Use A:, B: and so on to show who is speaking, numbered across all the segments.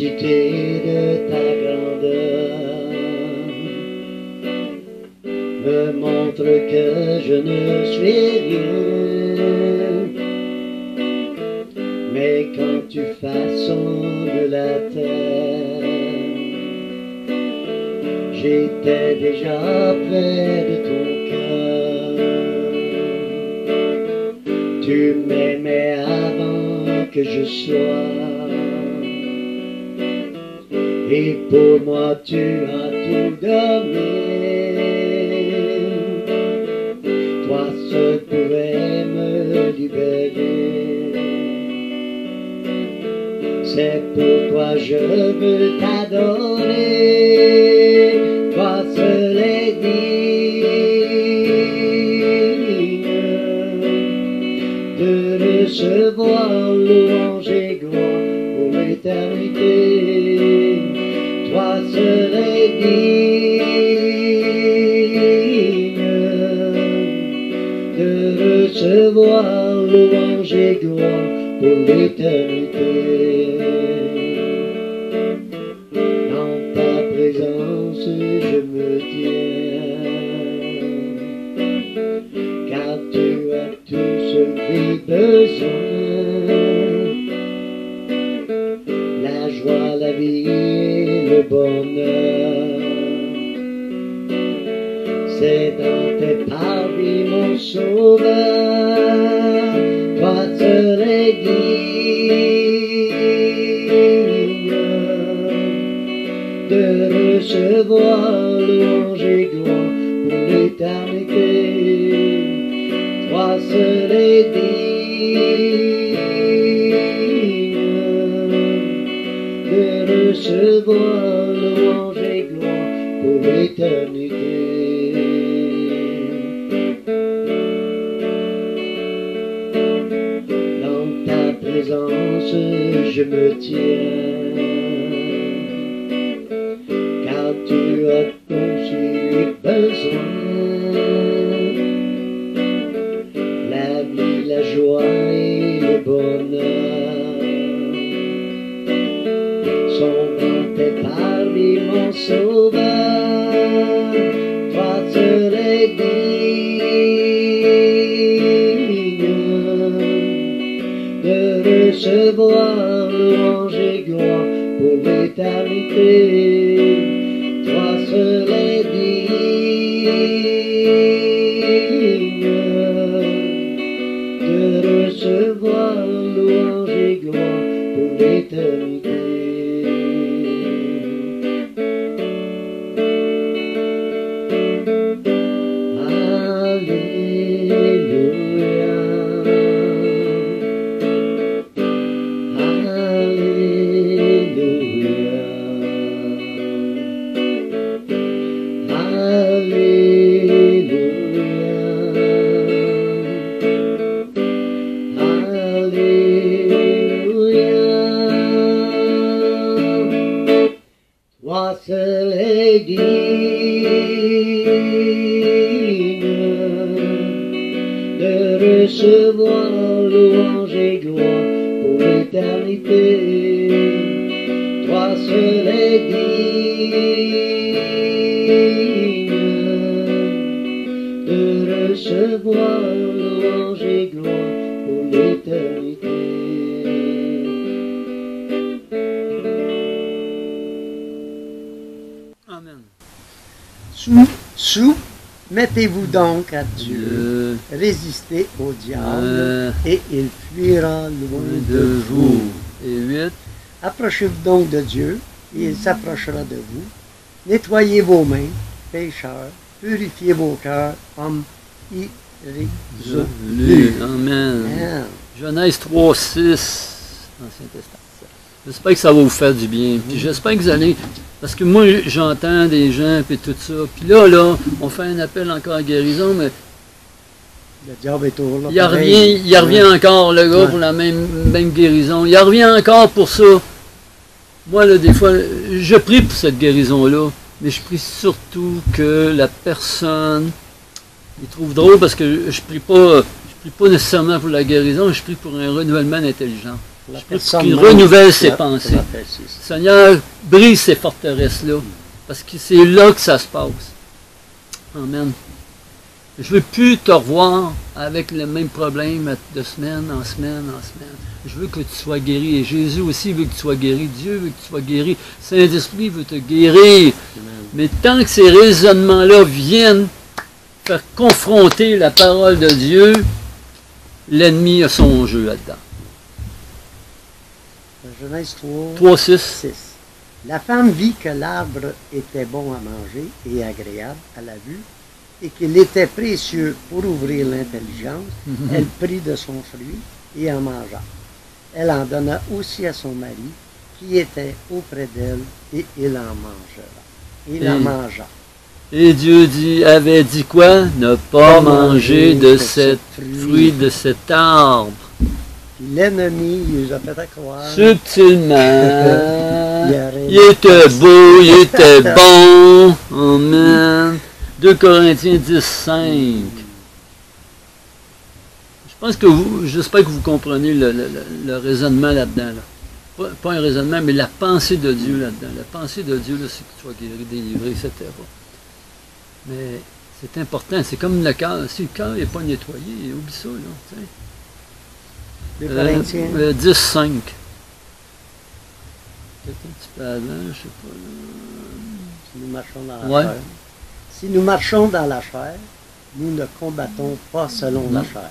A: l'immensité de ta grandeur me montre que je ne suis rien. Mais quand tu façonnes la terre, j'étais déjà près de ton cœur. Tu m'aimais avant que je sois, et pour moi tu as tout donné. Toi seul pouvais me libérer. C'est pourquoi je veux t'adorer. Toi seul est digne de recevoir louange et gloire pour l'éternité. Toi seul est digne de recevoir louange et gloire pour l'éternité. Dans ta présence je me tiens, car tu as tout ce que j'ai besoin. La joie, la vie et le bonheur, c'est dans tes parvis mon sauveur. Toi seul est digne de recevoir louange et gloire pour l'éternité. Toi seul est digne de recevoir louange et gloire pour l'éternité. Dans ta présence je me tiens, car tu as conçu mes besoins. La vie, la joie et le bonheur sont dans tes parvis mon sauveur. Toi seul est digne de recevoir louange et gloire pour l'éternité. Toi seul est digne de recevoir louange et gloire pour l'éternité. Toi seul est digne de recevoir louange et gloire pour l'éternité. Toi seul est digne de recevoir louange et gloire pour l'éternité. Soumettez-vous donc à Dieu, résistez au diable, et il fuira loin de vous.
B: Et 8.
A: Approchez-vous donc de Dieu, et il s'approchera de vous. Nettoyez vos mains, pécheurs, purifiez vos cœurs, hommes irrésolus.
B: Amen. Genèse 3:6, Ancien Testament. J'espère que ça va vous faire du bien. Puis j'espère que vous allez... Parce que moi, j'entends des gens, puis tout ça. Puis là, on fait un appel encore à guérison, mais...
A: Le diable est toujours là.
B: Il revient encore, le gars, pour la même guérison. Il revient encore pour ça. Moi, là, des fois, je prie pour cette guérison-là, mais je prie surtout que la personne... Il trouve drôle parce que je prie pas nécessairement pour la guérison, je prie pour un renouvellement d'intelligence. qu'il renouvelle ses pensées. Seigneur, brise ces forteresses-là, parce que c'est là que ça se passe. Amen. Je ne veux plus te revoir avec le même problème de semaine en semaine en semaine. Je veux que tu sois guéri. Et Jésus aussi veut que tu sois guéri. Dieu veut que tu sois guéri. Saint-Esprit veut te guérir. Mais tant que ces raisonnements-là viennent faire confronter la parole de Dieu, l'ennemi a son jeu là-dedans.
A: Genèse 3,
B: 3, 6.
A: 6. La femme vit que l'arbre était bon à manger et agréable à la vue, et qu'il était précieux pour ouvrir l'intelligence. Elle prit de son fruit et en mangea. Elle en donna aussi à son mari, qui était auprès d'elle, et il en mangea. Il en mangea.
B: Et Dieu avait dit quoi? Ne pas manger de ce fruit de cet arbre.
A: L'ennemi, il les a fait croire.
B: Subtilement. Il était beau, il était bon. Amen. 2 Corinthiens 10, 5. J'espère que vous comprenez le raisonnement là-dedans. Là. Pas un raisonnement, mais la pensée de Dieu là-dedans. La pensée de Dieu, c'est que tu sois guéri, délivré, etc. Mais c'est important. C'est comme le cœur. Si le cœur n'est pas nettoyé, oublie ça. Là,
A: 2 Corinthiens
B: 10, 5. Peut-être un petit peu avant, je sais pas.
A: Si nous marchons dans la chair. Si nous marchons dans la chair, nous ne combattons pas selon la chair.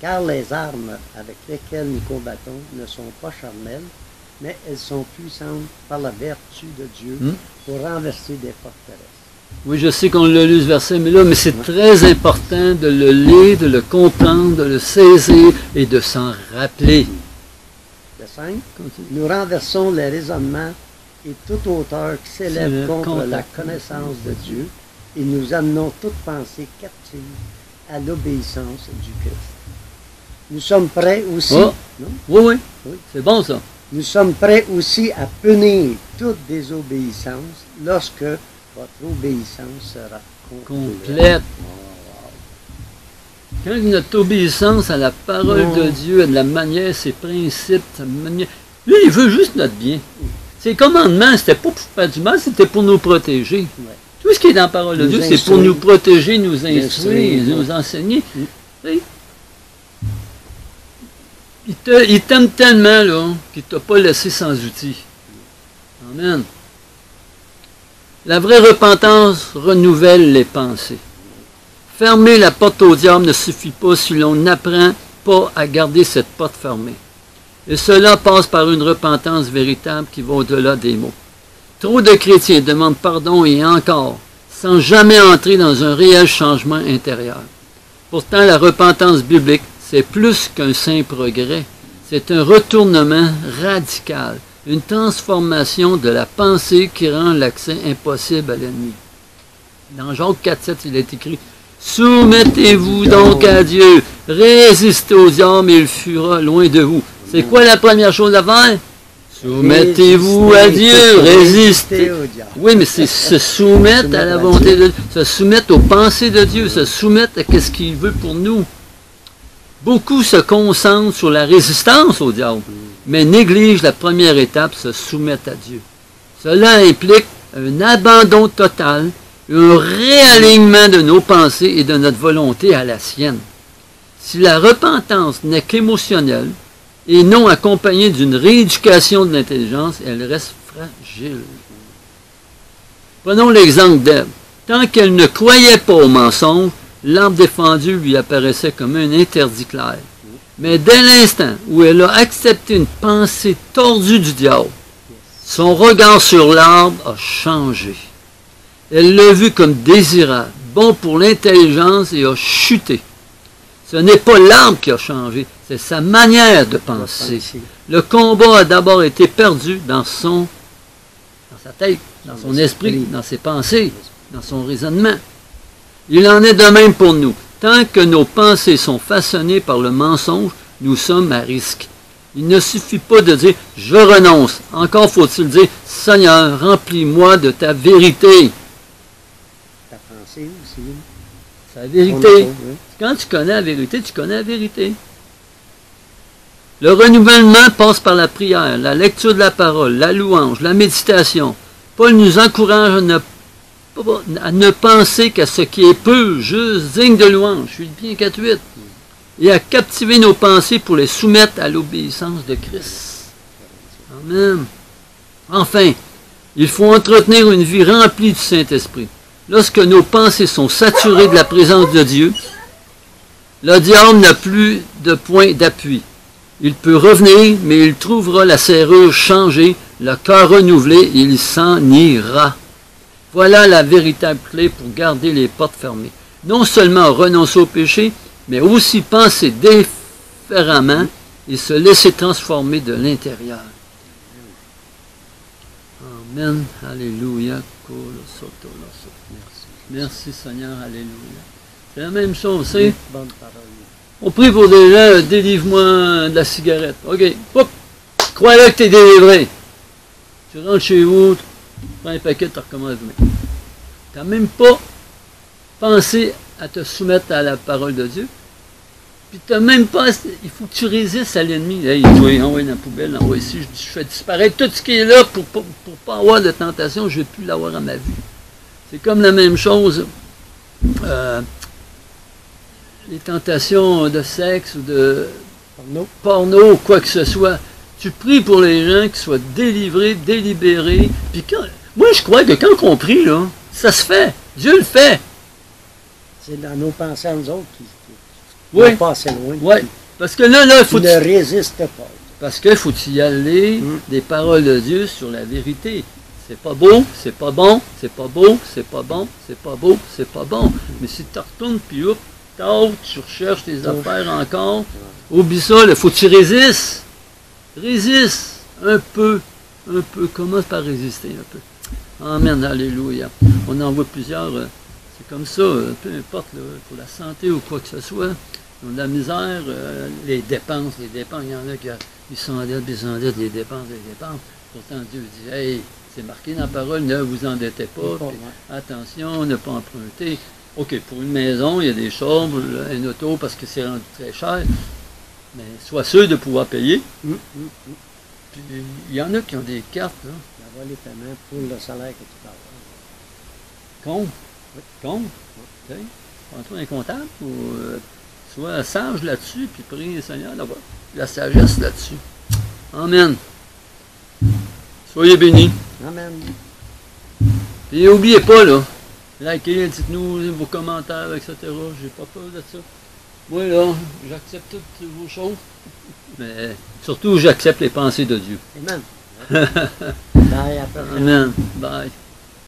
A: Car les armes avec lesquelles nous combattons ne sont pas charnelles, mais elles sont puissantes par la vertu de Dieu pour renverser des forteresses.
B: Oui, je sais qu'on l'a lu ce verset, mais c'est très important de le lire, de le comprendre, de le saisir et de s'en rappeler.
A: Le 5. Nous renversons les raisonnements et toute hauteur qui s'élève contre la connaissance de Dieu, et nous amenons toute pensée captive à l'obéissance du Christ. Nous sommes prêts aussi.
B: Oh. Oui, c'est bon ça.
A: Nous sommes prêts aussi à punir toute désobéissance lorsque votre obéissance sera complète.
B: Quand notre obéissance à la parole de Dieu, à de la manière, ses principes, sa manière, lui, il veut juste notre bien. Ses commandements, c'était pas pour faire du mal, c'était pour nous protéger. Ouais. Tout ce qui est dans la parole de Dieu, c'est pour nous protéger, nous instruire, nous enseigner. Il t'aime tellement là, qu'il ne t'a pas laissé sans outils. Amen. La vraie repentance renouvelle les pensées. Fermer la porte au diable ne suffit pas si l'on n'apprend pas à garder cette porte fermée. Et cela passe par une repentance véritable qui va au-delà des mots. Trop de chrétiens demandent pardon et encore, sans jamais entrer dans un réel changement intérieur. Pourtant, la repentance biblique, c'est plus qu'un simple regret. C'est un retournement radical, une transformation de la pensée qui rend l'accès impossible à l'ennemi. Dans Jacques 4,7, il est écrit « Soumettez-vous donc à Dieu, résistez au diable et il fuira loin de vous. » C'est quoi la première chose à faire? Soumettez-vous à Dieu, résistez. Oui, mais c'est se soumettre à la volonté de Dieu, se soumettre aux pensées de Dieu, se soumettre à ce qu'il veut pour nous. Beaucoup se concentrent sur la résistance au diable, mais négligent la première étape, se soumettre à Dieu. Cela implique un abandon total, un réalignement de nos pensées et de notre volonté à la sienne. Si la repentance n'est qu'émotionnelle, et non accompagnée d'une rééducation de l'intelligence, elle reste fragile. Prenons l'exemple d'Ève. Tant qu'elle ne croyait pas au mensonge, l'arbre défendu lui apparaissait comme un interdit clair. Mais dès l'instant où elle a accepté une pensée tordue du diable, son regard sur l'arbre a changé. Elle l'a vu comme désirable, bon pour l'intelligence et a chuté. Ce n'est pas l'arbre qui a changé, c'est sa manière de penser. Le combat a d'abord été perdu dans sa tête, dans son esprit, dans ses pensées, dans son raisonnement. Il en est de même pour nous. Tant que nos pensées sont façonnées par le mensonge, nous sommes à risque. Il ne suffit pas de dire « je renonce ». Encore faut-il dire « Seigneur, remplis-moi de ta vérité ».
A: Ta pensée aussi.
B: C'est la vérité. Quand tu connais la vérité, tu connais la vérité. Le renouvellement passe par la prière, la lecture de la parole, la louange, la méditation. Paul nous encourage à ne penser qu'à ce qui est peu, juste, digne de louange. Philippiens 4.8. Et à captiver nos pensées pour les soumettre à l'obéissance de Christ. Amen. Enfin, il faut entretenir une vie remplie du Saint-Esprit. Lorsque nos pensées sont saturées de la présence de Dieu, le diable n'a plus de point d'appui. Il peut revenir, mais il trouvera la serrure changée, le cœur renouvelé, et il s'en ira. Voilà la véritable clé pour garder les portes fermées. Non seulement renoncer au péché, mais aussi penser différemment et se laisser transformer de l'intérieur. Amen. Alléluia. Merci Seigneur. Alléluia. C'est la même chose, c'est. On prie pour des gens, délivre-moi de la cigarette. OK. Hop. Crois-le que tu es délivré. Tu rentres chez vous, tu prends un paquet, tu recommences demain. Tu n'as même pas pensé à te soumettre à la parole de Dieu. Puis tu n'as même pas. Il faut que tu résistes à l'ennemi. Hey, toi, envoie dans la poubelle, envoie ici. Je fais disparaître tout ce qui est là pour ne pas avoir de tentation. Je ne vais plus l'avoir à ma vie. C'est comme la même chose. Les tentations de sexe ou de porno ou quoi que ce soit. Tu pries pour les gens qui soient délivrés, délibérés. Puis moi, je crois que quand on prie, là, ça se fait. Dieu le fait.
A: C'est dans nos pensées à nous autres qui
B: oui.
A: Pas assez loin.
B: Oui. Parce que là, il faut...
A: ne résiste pas.
B: Parce qu'il faut y aller des paroles de Dieu sur la vérité. C'est pas beau, c'est pas bon, c'est pas beau, c'est pas bon, c'est pas beau, c'est pas bon. Mais si tu retournes, puis hop, tu recherches tes affaires encore, oublie ça, il faut que tu résistes. Résiste un peu, commence par résister un peu. Amen, alléluia. On en voit plusieurs, c'est comme ça, peu importe, là, pour la santé ou quoi que ce soit, ils ont de la misère, les dépenses, il y en a qui s'endettent, les dépenses. Pourtant Dieu dit, hey, c'est marqué dans la parole, ne vous endettez pas, puis, attention, ne pas emprunter. OK, pour une maison, il y a des chambres, un auto, parce que c'est rendu très cher, mais sois sûr de pouvoir payer. Puis, il y en a qui ont des cartes, là.
A: D'avoir les paiements pour le salaire que tu peux avoir.
B: Compte. Compte. Okay. Prends-toi un comptable, ou sois sage là-dessus, puis prie le Seigneur d'avoir la sagesse là-dessus. Amen. Soyez bénis.
A: Amen.
B: Puis n'oubliez pas, là, likez, dites-nous vos commentaires, etc. J'ai pas peur de ça. Moi, là, j'accepte toutes vos choses. Mais surtout, j'accepte les pensées de Dieu.
A: Amen. Bye, après.
B: Amen. Bye.